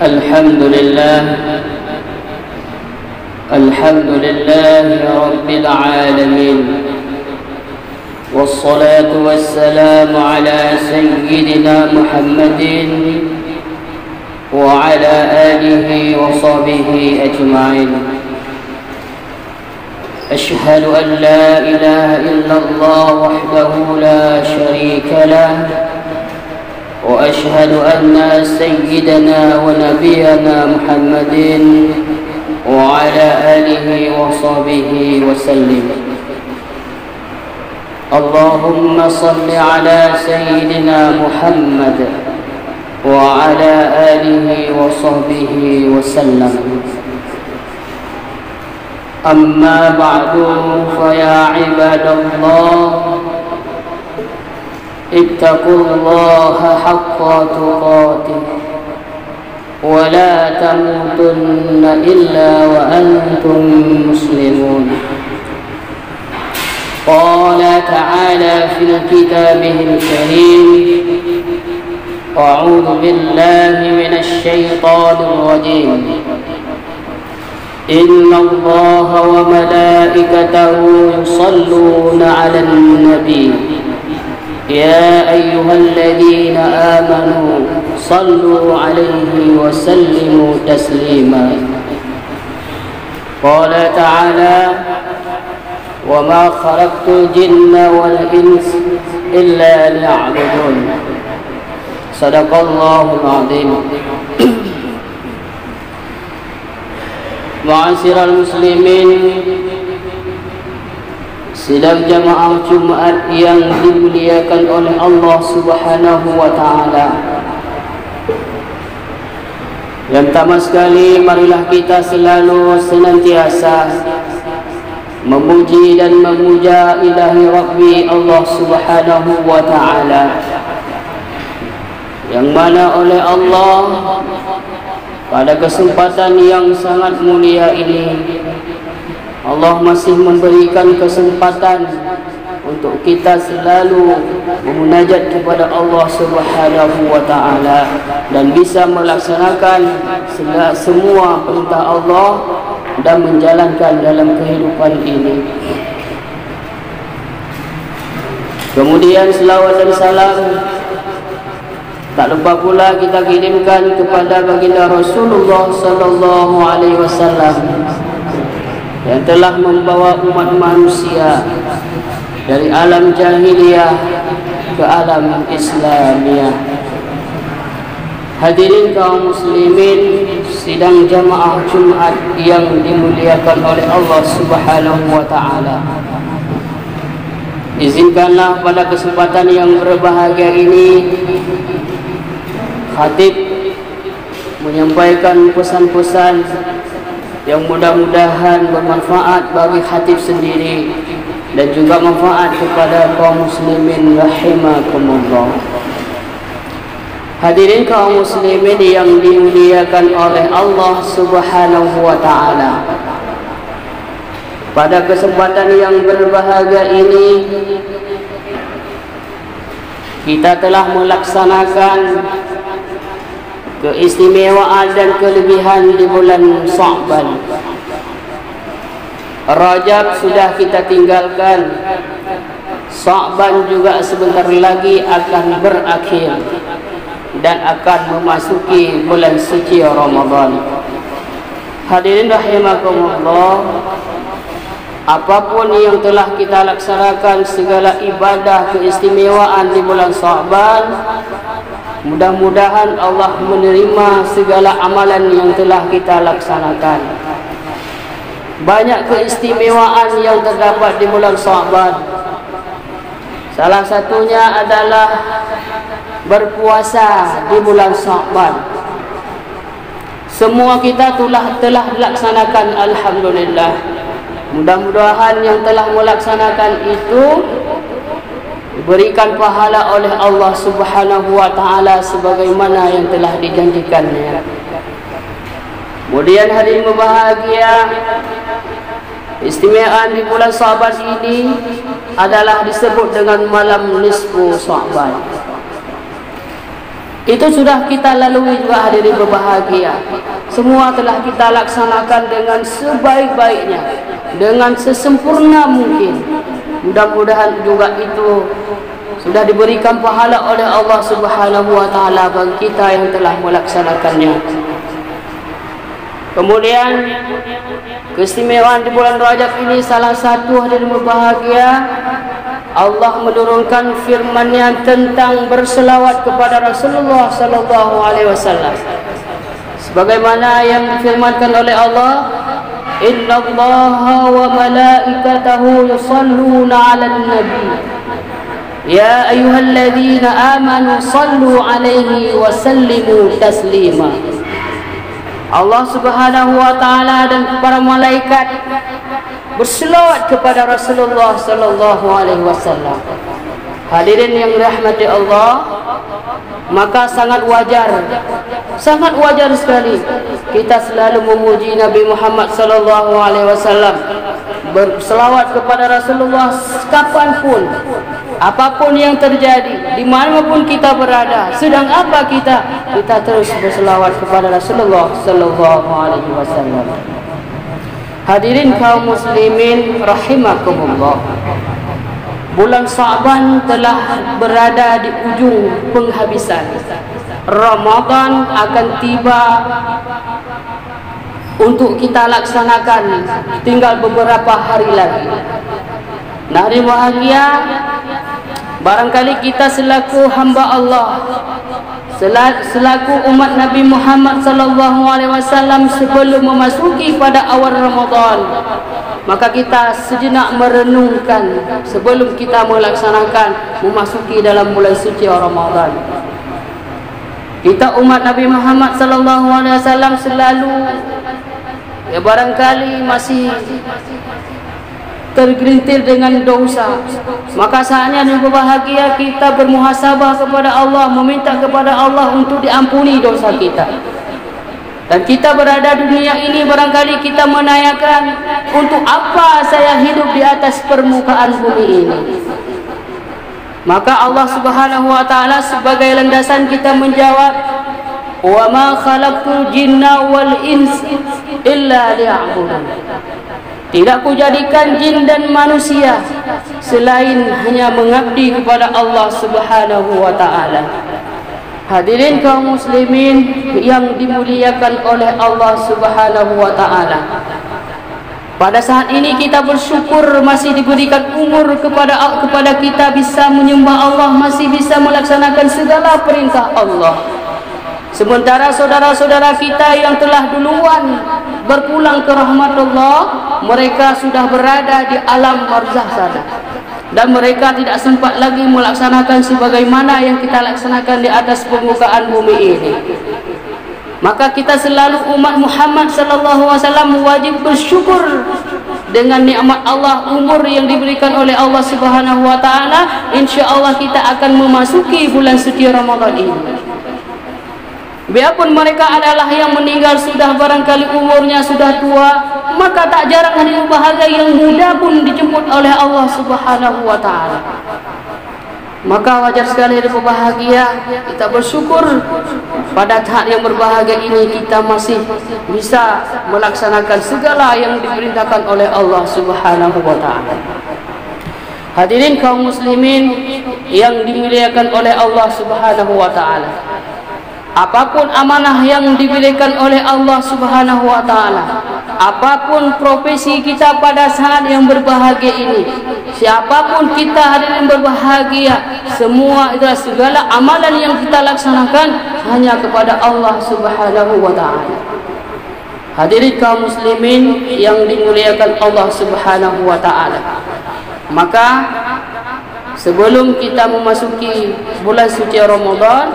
الحمد لله رب العالمين، والصلاة والسلام على سيدنا محمد وعلى آله وصحبه أجمعين. أشهد أن لا إله إلا الله وحده لا شريك له، وأشهد أن سيدنا ونبينا محمد وعلى آله وصحبه وسلم. اللهم صل على سيدنا محمد وعلى آله وصحبه وسلم. أما بعد، فيا عباد الله، اتقوا الله حق تقاته ولا تموتن إلا وأنتم مسلمون. قال تعالى في كتابه الكريم: أعوذ بالله من الشيطان الرجيم. إن الله وملائكته يصلون على النبي يا أيها الذين آمنوا صلوا عليه وسلموا تسليما. قال تعالى: وما خلقت الجن والإنس إلا ليعبدون. صدق الله العظيم. Ma'asyiral muslimin, sidang jamaah Jumat yang dimuliakan oleh Allah Subhanahu wa taala. Yang pertama sekali, marilah kita selalu senantiasa memuji dan memuja ilahi Rabbi Allah Subhanahu wa taala, yang mana oleh Allah pada kesempatan yang sangat mulia ini Allah masih memberikan kesempatan untuk kita selalu memunajat kepada Allah Subhanahu wa taala dan bisa melaksanakan semua perintah Allah dan menjalankan dalam kehidupan ini. Kemudian selawat dan salam tak lupa pula kita kirimkan kepada baginda Rasulullah sallallahu alaihi wasallam yang telah membawa umat manusia dari alam jahiliyah ke alam Islamiyah. Hadirin kaum muslimin, sidang jamaah Jumat yang dimuliakan oleh Allah Subhanahu wa taala. Izinkanlah pada kesempatan yang berbahagia ini khatib menyampaikan pesan-pesan yang mudah-mudahan bermanfaat bagi khatib sendiri dan juga manfaat kepada kaum muslimin rahimakumullah. Hadirin kaum muslimin yang dimuliakan oleh Allah Subhanahu wa taala, pada kesempatan yang berbahagia ini kita telah melaksanakan keistimewaan dan kelebihan di bulan Sya'ban. Rajab sudah kita tinggalkan, Sya'ban juga sebentar lagi akan berakhir dan akan memasuki bulan suci Ramadan. Hadirin rahimakumullah, apapun yang telah kita laksanakan, segala ibadah keistimewaan di bulan Sya'ban, mudah-mudahan Allah menerima segala amalan yang telah kita laksanakan. Banyak keistimewaan yang terdapat di bulan Sya'ban. Salah satunya adalah berpuasa di bulan Sya'ban. Semua kita telah dilaksanakan, alhamdulillah. Mudah-mudahan yang telah melaksanakan itu diberikan pahala oleh Allah Subhanahu wa taala sebagaimana yang telah dijanjikannya. Kemudian hadirin berbahagia, Istimewaan di bulan Sa'ban ini adalah disebut dengan malam nisfu Sa'ban. Itu sudah kita lalui juga, hadirin berbahagia. Semua telah kita laksanakan dengan sebaik-baiknya, dengan sesempurna mungkin. Mudah-mudahan juga itu sudah diberikan pahala oleh Allah Subhanahu wa taala bagi kita yang telah melaksanakannya. Kemudian keistimewaan di bulan Rajab ini salah satu, hadirin berbahagia, Allah menurunkan firman-Nya tentang berselawat kepada Rasulullah sallallahu alaihi wasallam. Sebagaimana yang difirmankan oleh Allah, "Innallaha wa malaikatahu yusalluna 'alan nabi. Ya ayyuhalladzina amanu sallu 'alaihi wa sallimu taslima." Allah Subhanahu wa taala dan para malaikat berselawat kepada Rasulullah sallallahu alaihi wasallam. Hadirin yang dirahmati Allah, maka sangat wajar sekali kita selalu memuji Nabi Muhammad sallallahu alaihi wasallam, berselawat kepada Rasulullah kapanpun, apapun yang terjadi, dimanapun kita berada, sedang apa kita terus berselawat kepada Rasulullah sallallahu alaihi wasallam. Hadirin kaum muslimin rahimakumullah, bulan Sa'ban telah berada di ujung penghabisan. Ramadan akan tiba untuk kita laksanakan, tinggal beberapa hari lagi. Nah, bahagia, barangkali kita selaku hamba Allah, selaku umat Nabi Muhammad sallallahu alaihi wasallam, sebelum memasuki pada awal Ramadan, maka kita sejenak merenungkan sebelum kita melaksanakan memasuki dalam bulan suci Ramadan. Kita umat Nabi Muhammad sallallahu alaihi wasallam selalu barangkali masih tergerintir dengan dosa. Maka saatnya dan berbahagia kita bermuhasabah kepada Allah, meminta kepada Allah untuk diampuni dosa kita. Dan kita berada di dunia ini, barangkali kita menanyakan, untuk apa saya hidup di atas permukaan bumi ini? Maka Allah Subhanahu wa taala sebagai landasan kita menjawab, "Wa ma khalaqtul jinna wal insa illa liya'budun." Tidak kujadikan jin dan manusia selain hanya mengabdi kepada Allah Subhanahu wa taala. Hadirin kaum muslimin yang dimuliakan oleh Allah Subhanahu wa taala, pada saat ini kita bersyukur masih diberikan umur kepada kita bisa menyembah Allah, masih bisa melaksanakan segala perintah Allah. Sementara saudara-saudara kita yang telah duluan berpulang ke rahmat Allah, mereka sudah berada di alam barzakh sana, dan mereka tidak sempat lagi melaksanakan sebagaimana yang kita laksanakan di atas permukaan bumi ini. Maka kita selalu umat Muhammad sallallahu alaihi wasallam wajib bersyukur dengan nikmat Allah, umur yang diberikan oleh Allah Subhanahu wa taala. Insyaallah kita akan memasuki bulan suci Ramadan ini. Biarpun mereka adalah yang meninggal sudah barangkali umurnya sudah tua, maka tak jarang hari bahagia yang muda pun dijemput oleh Allah Subhanahu wa taala. Maka wajar sekali berbahagia, kita bersyukur pada saat yang berbahagia ini kita masih bisa melaksanakan segala yang diperintahkan oleh Allah Subhanahu wa taala. Hadirin kaum muslimin yang dimuliakan oleh Allah Subhanahu wa taala, apapun amanah yang diberikan oleh Allah Subhanahu wa taala, apapun profesi kita pada saat yang berbahagia ini, siapapun kita hadirin berbahagia, semua itulah segala amalan yang kita laksanakan hanya kepada Allah Subhanahu wa taala. Hadirin kaum muslimin yang dimuliakan Allah Subhanahu wa taala, maka sebelum kita memasuki bulan suci Ramadan,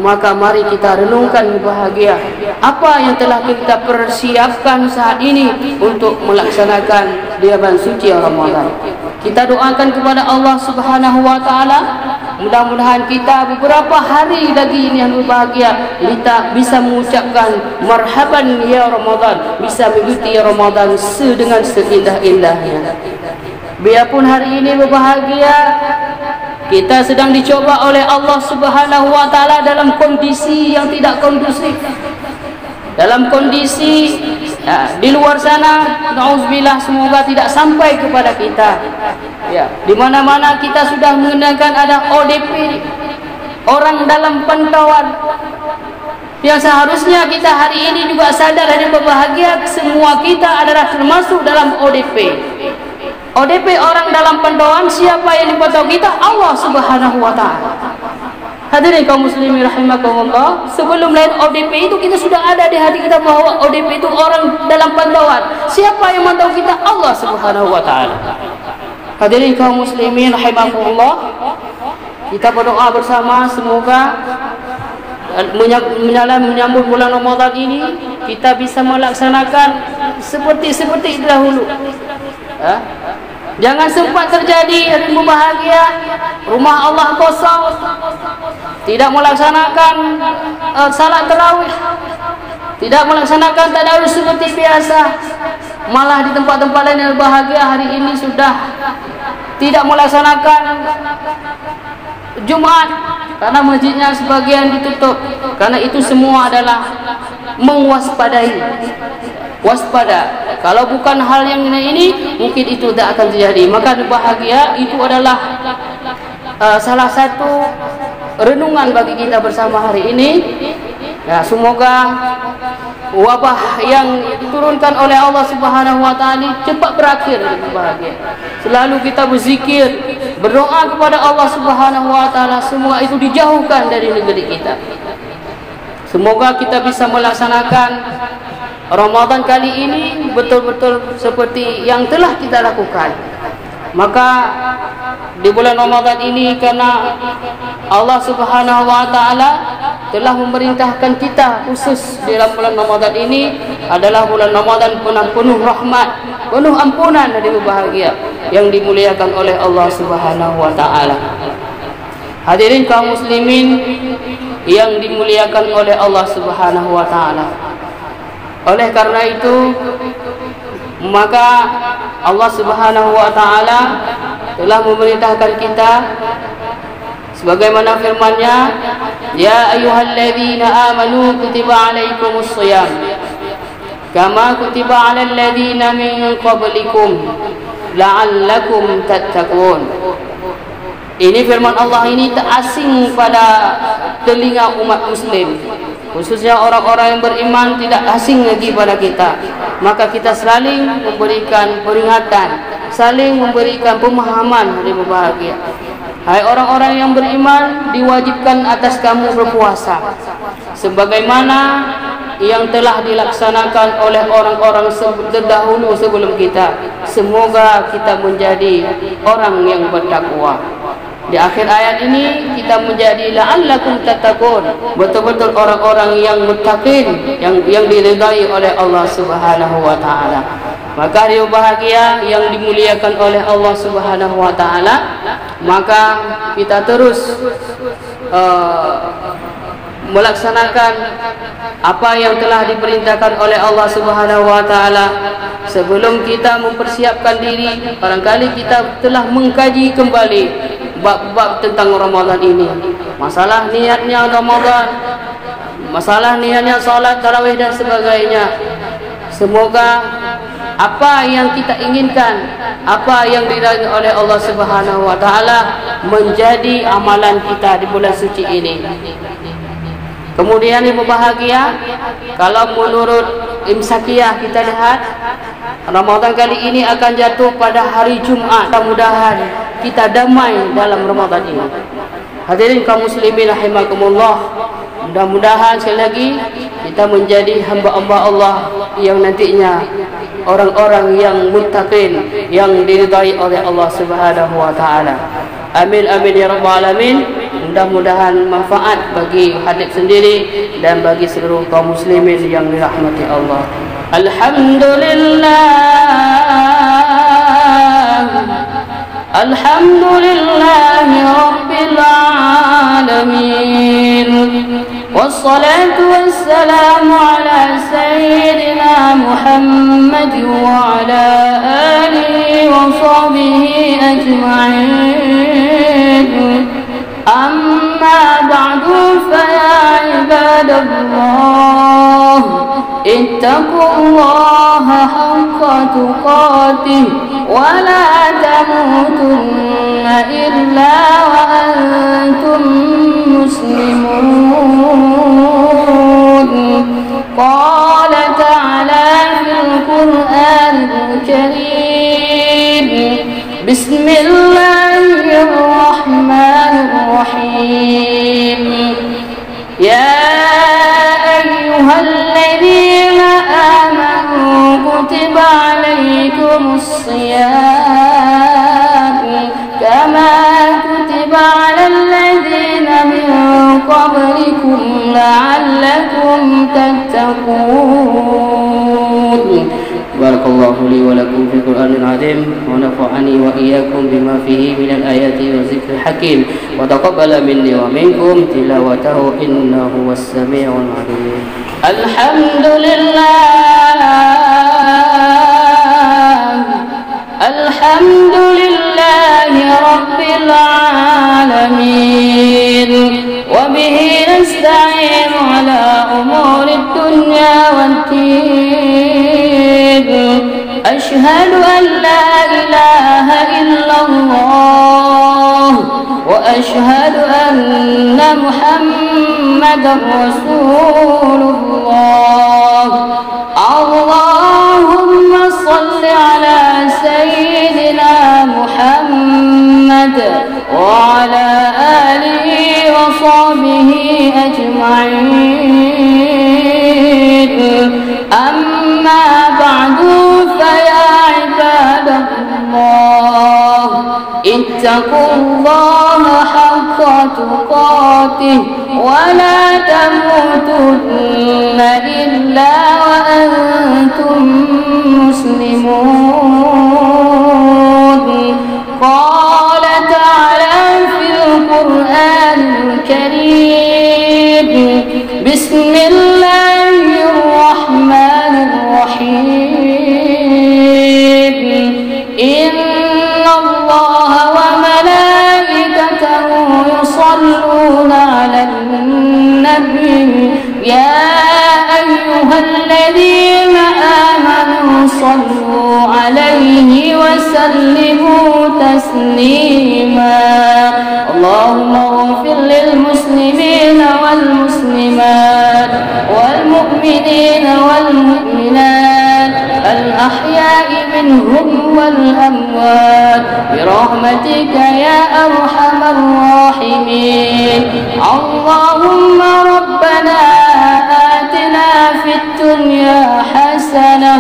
maka mari kita renungkan bahagia apa yang telah kita persiapkan saat ini untuk melaksanakan di bulan suci Ramadan. Kita doakan kepada Allah Subhanahu wa taala mudah-mudahan kita beberapa hari lagi ini yang berbahagia kita bisa mengucapkan marhaban ya Ramadan, bisa mengikuti Ramadan dengan seindah-indahnya. Biarpun hari ini berbahagia, kita sedang dicoba oleh Allah Subhanahu wa taala dalam kondisi yang tidak kondusif. Dalam kondisi di luar sana, nauzubillah, semoga tidak sampai kepada kita. Ya, di mana-mana kita sudah mengenalkan ada ODP, orang dalam pantauan. Yang seharusnya kita hari ini juga sadar dan berbahagia, semua kita adalah termasuk dalam ODP. ODP, orang dalam pantauan. Siapa yang dipantau kita? Allah Subhanahu wa taala. Hadirin kaum muslimin rahimakumullah, sebelum lahir ODP itu kita sudah ada di hati kita bahwa ODP itu orang dalam pantauan. Siapa yang memantau kita? Allah Subhanahu wa taala. Hadirin kaum muslimin rahimakumullah, kita berdoa bersama semoga menyambut bulan Ramadan ini kita bisa melaksanakan seperti dahulu. Jangan sempat terjadi hari berbahagia rumah Allah kosong, tidak melaksanakan salat tarawih, tidak melaksanakan tadarus seperti biasa, malah di tempat-tempat lain yang bahagia hari ini sudah tidak melaksanakan Jumat karena masjidnya sebagian ditutup. Karena itu semua adalah mewaspadai, waspada. Kalau bukan hal yang ini, mungkin itu tidak akan terjadi. Maka bahagia itu adalah salah satu renungan bagi kita bersama hari ini. Ya, semoga wabah yang diturunkan oleh Allah Subhanahu wa taala cepat berakhir dengan bahagia. Selalu kita berzikir, berdoa kepada Allah Subhanahu wa taala, semua itu dijauhkan dari negeri kita. Semoga kita bisa melaksanakan Ramadan kali ini betul-betul seperti yang telah kita lakukan. Maka di bulan Ramadan ini, karena Allah Subhanahu wa taala telah memerintahkan kita khusus di dalam bulan Ramadan ini adalah bulan Ramadan penuh rahmat, penuh ampunan dan bahagia yang dimuliakan oleh Allah Subhanahu wa taala. Hadirin kaum muslimin yang dimuliakan oleh Allah Subhanahu wa taala. Oleh karena itu, maka Allah Subhanahu wa taala telah memerintahkan kita sebagaimana firman-Nya, ya ayyuhalladzina amanu kutiba alaikumus shiyam kama kutiba alal ladzina min qablikum la'allakum tattaqun. Ini firman Allah ini tak asing pada telinga umat muslim, khususnya orang-orang yang beriman, tidak asing lagi pada kita. Maka kita saling memberikan peringatan, saling memberikan pemahaman hari berbahagia. Hai orang-orang yang beriman, diwajibkan atas kamu berpuasa sebagaimana yang telah dilaksanakan oleh orang-orang terdahulu sebelum kita. Semoga kita menjadi orang yang bertakwa. Di akhir ayat ini kita menjadi la'allakum tattaqun, betul-betul orang-orang yang muttaqin, yang diridai oleh Allah Subhanahu wa taala. Maka dia bahagia yang dimuliakan oleh Allah Subhanahu wa taala, maka kita terus melaksanakan apa yang telah diperintahkan oleh Allah Subhanahu wa taala. Sebelum kita mempersiapkan diri, barangkali kita telah mengkaji kembali bab-bab tentang Ramadan ini. Masalah niatnya Ramadan, masalah niatnya salat tarawih dan sebagainya. Semoga apa yang kita inginkan, apa yang diridai oleh Allah Subhanahu wa taala menjadi amalan kita di bulan suci ini. Kemudian yang berbahagia, kalau menurut Imsakiyah kita lihat Ramadan kali ini akan jatuh pada hari Jumat. Mudah-mudahan kita damai dalam Ramadan ini. Hadirin kaum muslimin rahimakumullah, mudah-mudahan sekali lagi kita menjadi hamba-hamba Allah yang nantinya orang-orang yang muttaqin, yang diridai oleh Allah Subhanahu wa taala. Amin amin ya rabbal alamin. Mudah-mudahan manfaat bagi hadis sendiri dan bagi seluruh kaum muslimin yang dirahmati Allah. Alhamdulillah الحمد لله رب العالمين، والصلاة والسلام على سيدنا محمد وعلى آله وصحبه أجمعين. أما بعد، فيا عباد الله، اتقوا الله حق تقاته ولا تموتن إلا وأنتم مسلمون. قال تعالى في القرآن الكريم: بسم الله الرحمن الرحيم. يا أيها الذين آمنوا كتب عليكم الصيام كما كتب على الذين من قبلكم لعلكم تتقون. بارك الله لي ولكم في القرآن العظيم، ونفعني وإياكم بما فيه من الآيات والذكر الحكيم، وتقبل مني ومنكم تلاوته إنه هو السميع العليم. الحمد لله، الحمد لله رب العالمين، وبه نستعين على أمور الدنيا والدين. أشهد أن لا إله إلا الله، وأشهد أن محمدا رسول الله. اللهم صل على سيدنا محمد وعلى آله وصحبه أجمعين. أما بعد، فيا عباد الله، اتقوا الله حق تقاته ولا تموتن إلا وأنتم مسلمون. قال تعالى في القرآن الكريم: بسم الله الرحمن الرحيم. إن الله وملائكته يصلون على النبي، يا أيها الذين آمنوا صلوا عليه وسلموا تسليما. اللهم اغفر للمسلمين والمسلمات والمؤمنين والمؤمنات الأحياء منهم والأموات برحمتك يا أرحم الراحمين. اللهم ربنا آتنا في الدنيا حسنة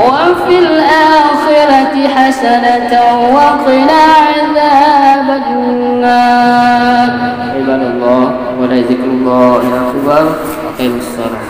وفي الآخرة حسنة وقنا عذاب النار. عباد الله، ولذكر الله أكبر. أقيموا الصلاة.